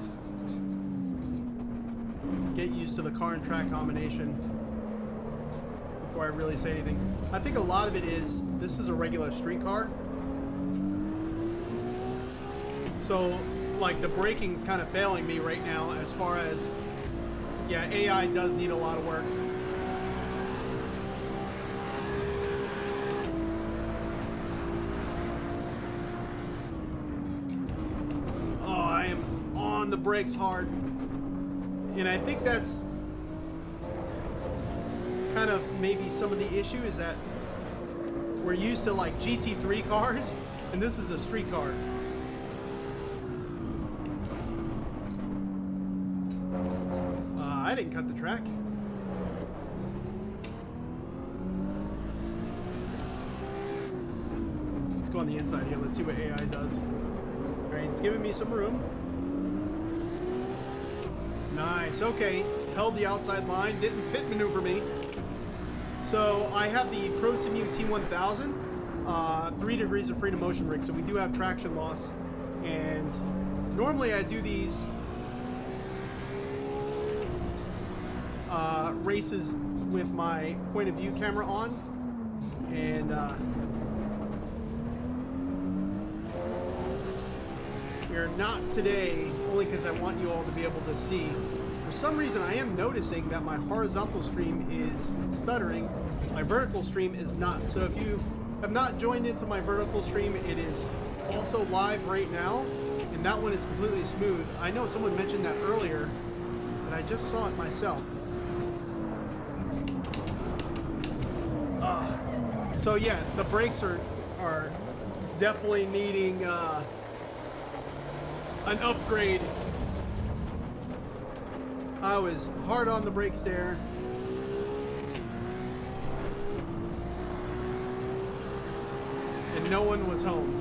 get used to the car and track combination before I really say anything. I think a lot of it is, this is a regular street car. So like the braking's kind of failing me right now as far as, yeah, AI does need a lot of work. brakes hard. And I think that's kind of maybe some of the issue is that we're used to like GT3 cars, and this is a street car. I didn't cut the track. Let's go on the inside here. Let's see what AI does. All right, it's giving me some room. Nice. Okay. Held the outside line. Didn't pit maneuver me. So I have the Prosimu T1000, 3 degrees of freedom motion rig. So we do have traction loss. And normally I do these races with my point of view camera on. And we're not today, only because I want you all to be able to see. For some reason, I am noticing that my horizontal stream is stuttering. My vertical stream is not. So if you have not joined into my vertical stream, it is also live right now, and that one is completely smooth. I know someone mentioned that earlier, but I just saw it myself. So yeah, the brakes are definitely needing an upgrade. I was hard on the brakes there. And no one was home.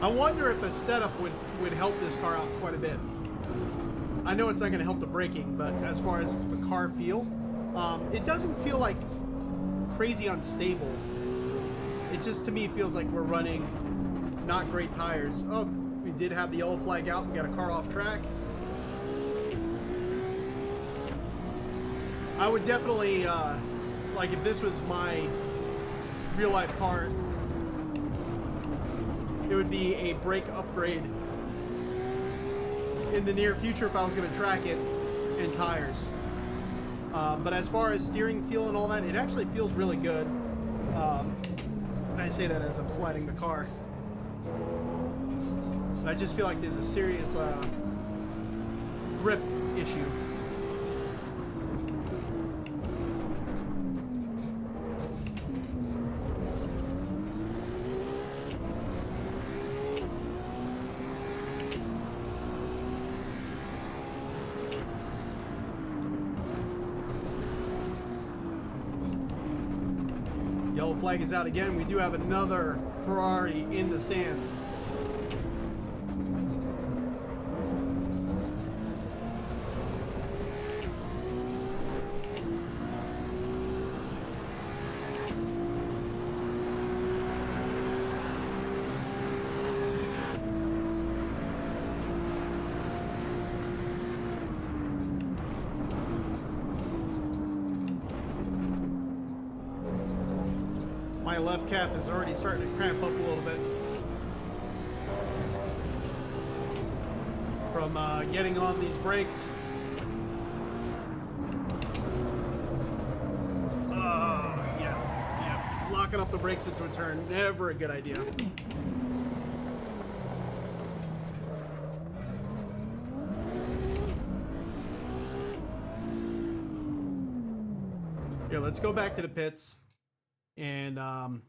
I wonder if a setup would help this car out quite a bit. I know it's not going to help the braking, but as far as the car feel, it doesn't feel like crazy unstable. It just, to me, feels like we're running not great tires. Oh, we did have the yellow flag out. We got a car off track. I would definitely, like if this was my real life car, it would be a brake upgrade in the near future if I was going to track it, and tires. But as far as steering feel and all that, it actually feels really good. And I say that as I'm sliding the car. But I just feel like there's a serious grip issue. Yellow flag is out again. We do have another Ferrari in the sand. My left calf is already starting to cramp up a little bit from getting on these brakes. Yeah, locking up the brakes into a turn, never a good idea. Here, let's go back to the pits. And let's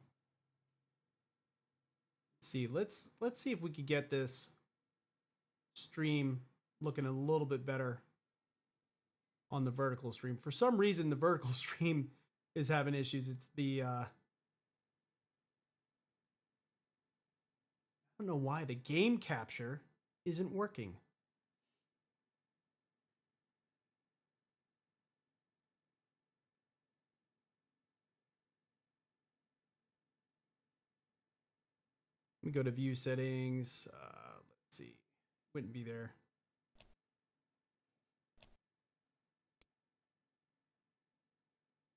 see. Let's see if we could get this stream looking a little bit better on the vertical stream. For some reason, the vertical stream is having issues. It's the I don't know why the game capture isn't working. Let me go to view settings. Let's see. Wouldn't be there.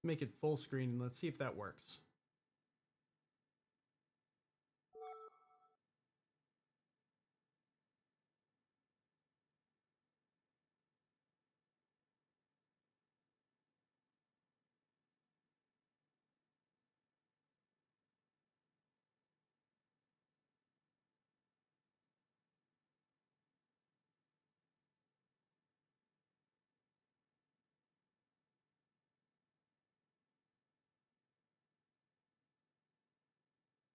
Make it full screen and let's see if that works.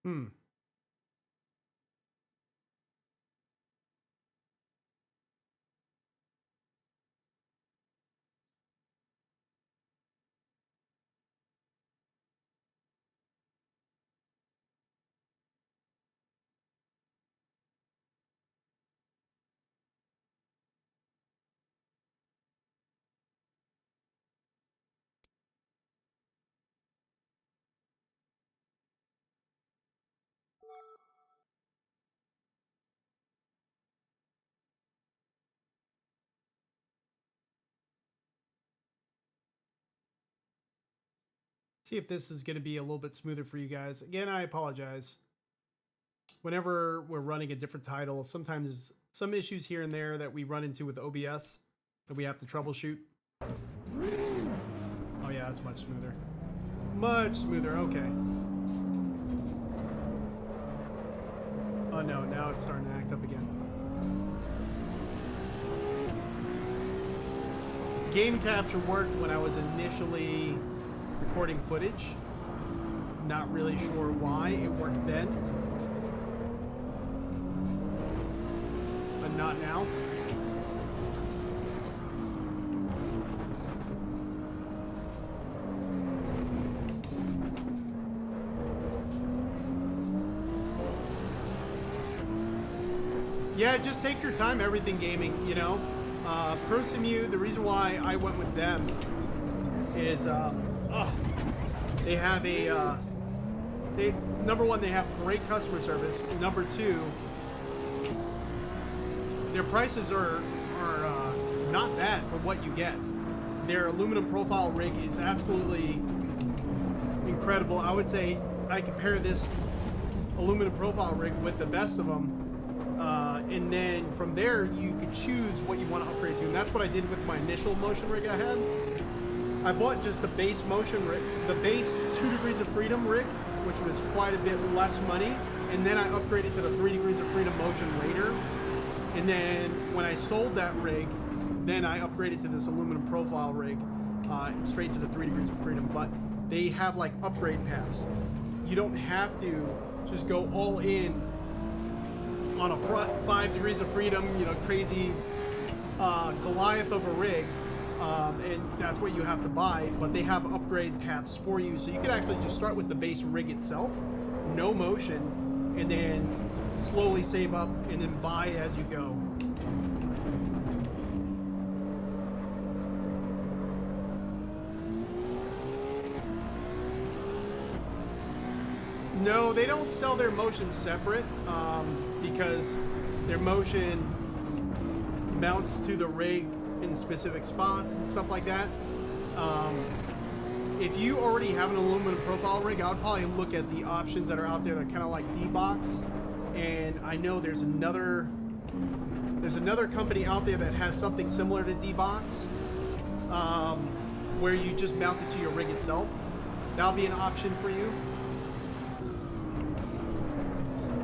Hmm. See if this is going to be a little bit smoother for you guys. Again, I apologize. Whenever we're running a different title, sometimes some issues here and there that we run into with OBS that we have to troubleshoot. Oh yeah, that's much smoother. Much smoother, okay. Oh no, now it's starting to act up again. Game capture worked when I was initially recording footage. Not really sure why it worked then, but not now. Yeah, just take your time, everything gaming, you know. Prosimu, the reason why I went with them is they have a number one, they have great customer service. Number two, their prices are not bad for what you get. Their aluminum profile rig is absolutely incredible. I would say I compare this aluminum profile rig with the best of them. And then from there, you could choose what you want to upgrade to. And that's what I did with my initial motion rig I had. I bought just the base motion rig, the base 2 Degrees of Freedom rig, which was quite a bit less money. And then I upgraded to the 3 Degrees of Freedom motion later. And then when I sold that rig, then I upgraded to this aluminum profile rig, straight to the 3 Degrees of Freedom. But they have like upgrade paths. You don't have to just go all in on a front 5 Degrees of Freedom, you know, crazy Goliath of a rig, and that's what you have to buy. But they have upgrade paths for you, so you could actually just start with the base rig itself, no motion, and then slowly save up and then buy as you go. No, they don't sell their motion separate because their motion mounts to the rig in specific spots and stuff like that. If you already have an aluminum profile rig, I would probably look at the options that are out there that are kind of like D-Box. And I know there's another company out there that has something similar to D-Box, where you just mount it to your rig itself. That'll be an option for you.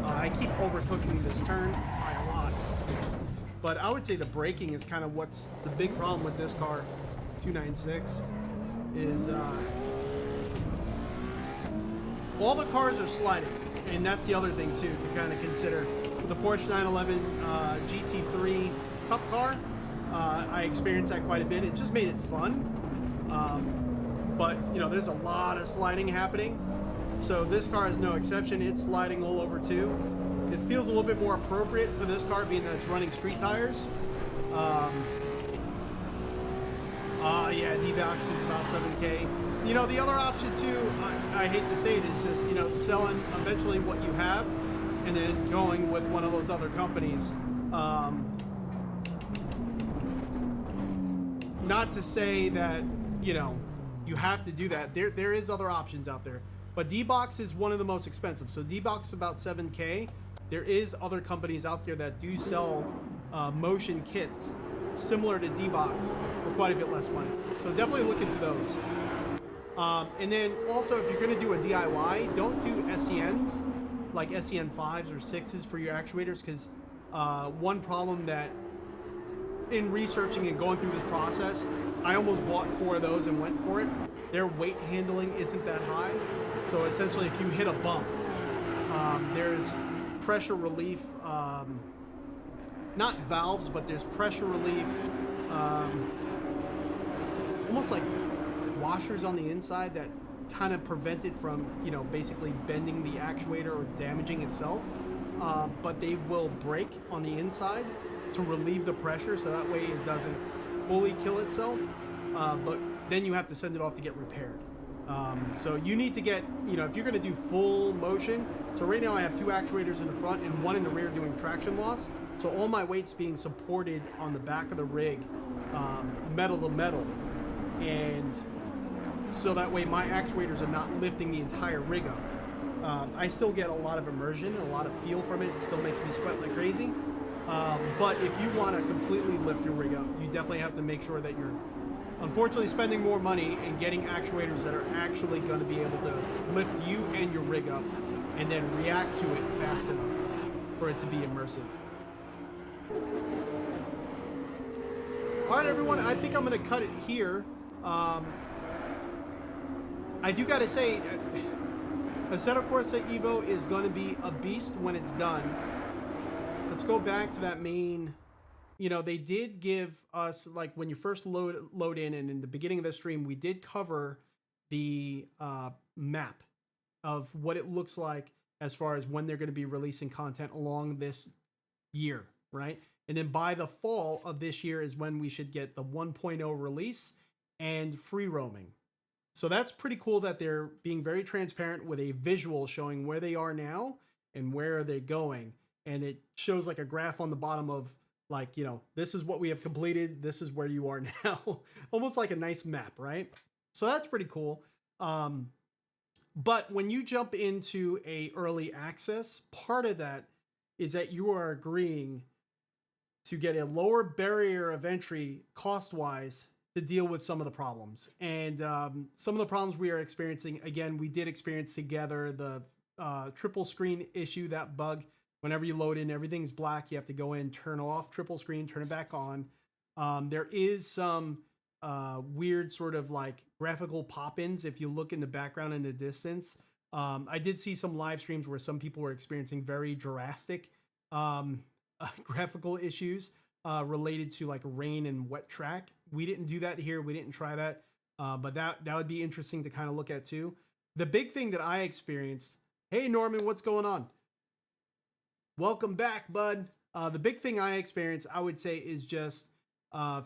I keep overcooking this turn by a lot, but I would say the braking is kind of what's the big problem with this car. 296 is all the cars are sliding, and that's the other thing too to kind of consider. With the Porsche 911 GT3 Cup car, I experienced that quite a bit. It just made it fun, but you know, there's a lot of sliding happening. So this car is no exception. It's sliding all over too. It feels a little bit more appropriate for this car, being that it's running street tires. Yeah, D-Box is about 7K. You know, the other option too, I hate to say it, is just, you know, selling eventually what you have and then going with one of those other companies. Not to say that, you know, you have to do that. There is other options out there. But D-Box is one of the most expensive. So D-Box is about 7K. There is other companies out there that do sell motion kits similar to D-Box for quite a bit less money. So definitely look into those. And then also, if you're going to do a DIY, don't do SCNs, like SCN 5s or 6s for your actuators, because one problem that in researching and going through this process, I almost bought 4 of those and went for it. Their weight handling isn't that high. So essentially, if you hit a bump, There's pressure relief, not valves, but there's pressure relief, almost like washers on the inside that kind of prevent it from, you know, basically bending the actuator or damaging itself. But they will break on the inside to relieve the pressure, so that way it doesn't fully kill itself. But then you have to send it off to get repaired. So you need to get, you know, if you're going to do full motion. So right now I have 2 actuators in the front and 1 in the rear doing traction loss. So all my weight's being supported on the back of the rig, metal to metal. And so that way my actuators are not lifting the entire rig up. I still get a lot of immersion and a lot of feel from it. It still makes me sweat like crazy. But if you want to completely lift your rig up, you definitely have to make sure that you're unfortunately spending more money and getting actuators that are actually going to be able to lift you and your rig up and then react to it fast enough for it to be immersive. All right, everyone, I think I'm going to cut it here. I do got to say, Assetto Corsa Evo is going to be a beast when it's done. Let's go back to that main. You know, they did give us, like, when you first load in, and in the beginning of the stream, we did cover the map of what it looks like as far as when they're going to be releasing content along this year, right? And then by the fall of this year is when we should get the 1.0 release and free roaming. So that's pretty cool that they're being very transparent with a visual showing where they are now and where they're going. And it shows like a graph on the bottom of, like, you know, this is what we have completed. This is where you are now. Almost like a nice map, right? So that's pretty cool. But when you jump into a early access, part of that is that you are agreeing to get a lower barrier of entry cost-wise to deal with some of the problems. And some of the problems we are experiencing, again, we did experience together the triple screen issue, that bug. Whenever you load in, everything's black. You have to go in, turn off triple screen, turn it back on. There is some weird sort of like graphical pop-ins if you look in the background in the distance. I did see some live streams where some people were experiencing very drastic graphical issues related to like rain and wet track. We didn't do that here. We didn't try that. But that would be interesting to kind of look at too. The big thing that I experienced, hey Norman, what's going on? Welcome back, bud. The big thing I experienced, I would say, is just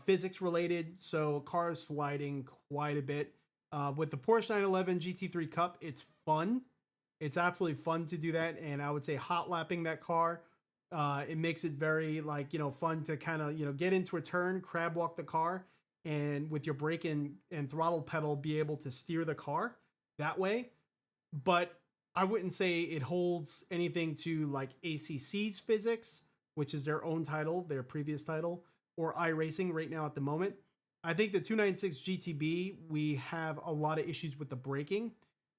physics related. So cars sliding quite a bit. With the Porsche 911 GT3 Cup, it's fun. It's absolutely fun to do that. And I would say hot lapping that car, it makes it very, like, you know, fun to kind of, you know, get into a turn, crab walk the car, and with your brake and throttle pedal, be able to steer the car that way. But I wouldn't say it holds anything to like ACC's physics, which is their own title, their previous title, or iRacing right now at the moment. I think the 296 GTB, we have a lot of issues with the braking.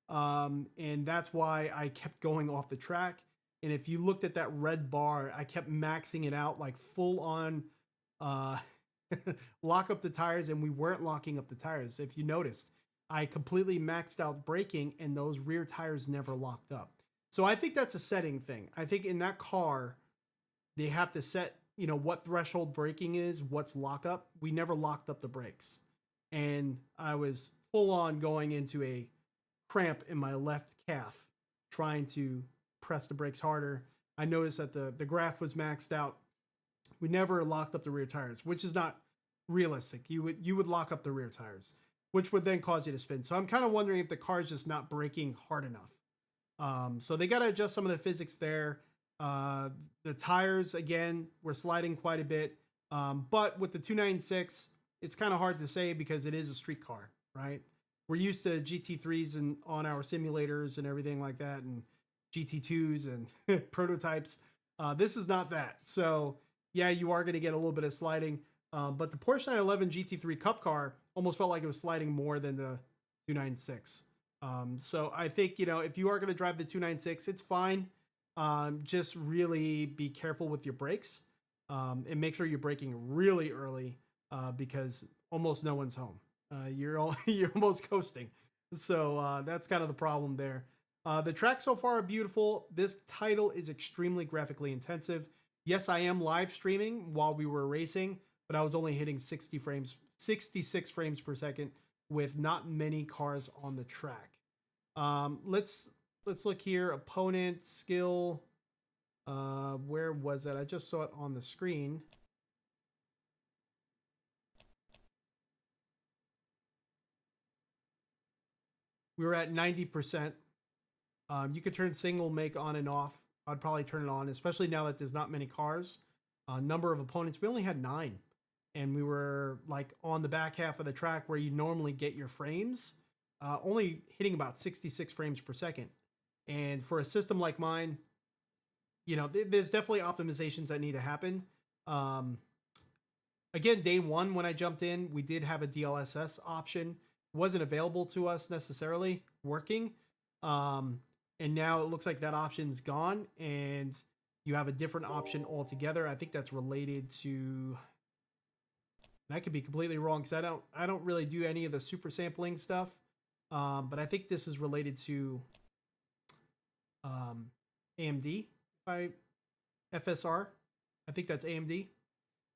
And that's why I kept going off the track. And if you looked at that red bar, I kept maxing it out like full on lock up the tires, and we weren't locking up the tires. If you noticed, I completely maxed out braking and those rear tires never locked up. So I think that's a setting thing. I think in that car, they have to set, you know, what threshold braking is, what's lockup. We never locked up the brakes. And I was full on going into a cramp in my left calf, trying to press the brakes harder. I noticed that the graph was maxed out. We never locked up the rear tires, which is not realistic. You would lock up the rear tires, which would then cause you to spin. So I'm kind of wondering if the car is just not braking hard enough. So they got to adjust some of the physics there. The tires, again, were sliding quite a bit. But with the 296, it's kind of hard to say because it is a street car, right? We're used to GT3s and on our simulators and everything like that, and GT2s and prototypes. This is not that. So yeah, you are going to get a little bit of sliding. But the Porsche 911 GT3 Cup car almost felt like it was sliding more than the 296. So I think, you know, if you are going to drive the 296, it's fine. Just really be careful with your brakes, and make sure you're braking really early, because almost no one's home. You're almost coasting. So that's kind of the problem there. The tracks so far are beautiful. This title is extremely graphically intensive. Yes, I am live streaming while we were racing, but I was only hitting 66 frames per second with not many cars on the track. Let's look here. Opponent, skill. Where was it? I just saw it on the screen. We were at 90%. You could turn single make on and off. I'd probably turn it on, especially now that there's not many cars. Number of opponents, we only had 9. And we were like on the back half of the track where you normally get your frames, only hitting about 66 frames per second. And for a system like mine, you know, there's definitely optimizations that need to happen. Again, day one, when I jumped in, we did have a DLSS option. It wasn't available to us necessarily working. And now it looks like that option's gone and you have a different option altogether. I think that's related to, and I could be completely wrong because I don't really do any of the super sampling stuff. But I think this is related to AMD by FSR. I think that's AMD.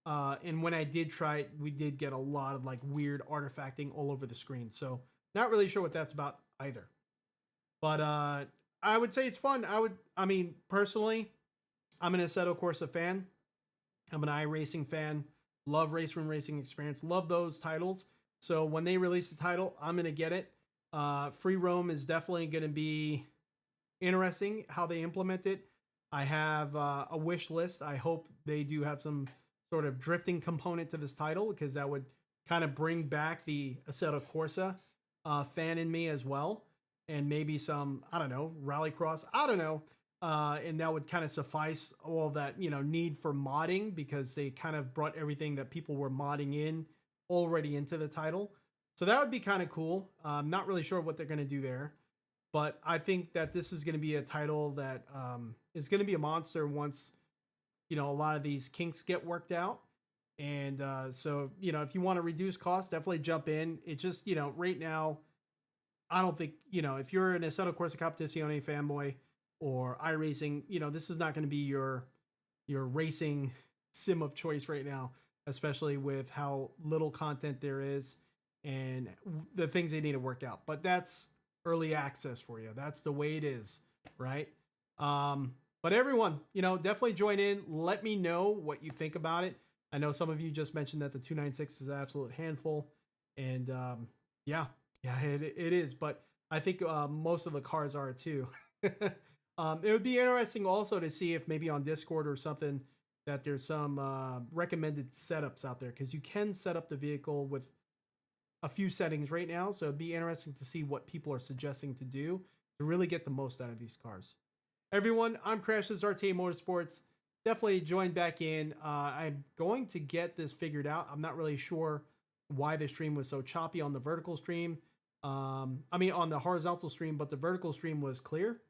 And when I did try it, we did get a lot of like weird artifacting all over the screen. So not really sure what that's about either. But I would say it's fun. I mean, personally, I'm an Assetto Corsa fan. I'm an iRacing fan. Love Race Room Racing Experience. Love those titles. So when they release the title, I'm going to get it. Free roam is definitely going to be interesting how they implement it. I have a wish list. I hope they do have some sort of drifting component to this title because that would kind of bring back the Assetto Corsa fan in me as well. And maybe some, I don't know, rallycross, I don't know. And that would kind of suffice all that, you know, need for modding because they kind of brought everything that people were modding in already into the title. So that would be kind of cool. I'm not really sure what they're going to do there. But I think that this is going to be a title that is going to be a monster once, you know, a lot of these kinks get worked out. And so, you know, if you want to reduce costs, definitely jump in. It just, you know, right now, I don't think, you know, if you're an Assetto Corsa Competizione fanboy or iRacing, you know, this is not going to be your racing sim of choice right now, especially with how little content there is and the things they need to work out. But that's early access for you. That's the way it is, right? But everyone, you know, definitely join in. Let me know what you think about it. I know some of you just mentioned that the 296 is an absolute handful. And yeah, it is. But I think most of the cars are too. It would be interesting also to see if maybe on Discord or something that there's some recommended setups out there, because you can set up the vehicle with a few settings right now. So it'd be interesting to see what people are suggesting to do to really get the most out of these cars. Everyone, I'm Crash, this is RTA Motorsports. Definitely join back in. I'm going to get this figured out. I'm not really sure why the stream was so choppy on the vertical stream. I mean, on the horizontal stream, but the vertical stream was clear.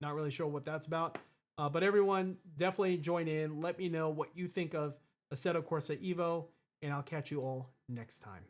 Not really sure what that's about. But everyone, definitely join in. Let me know what you think of Assetto Corsa Evo, and I'll catch you all next time.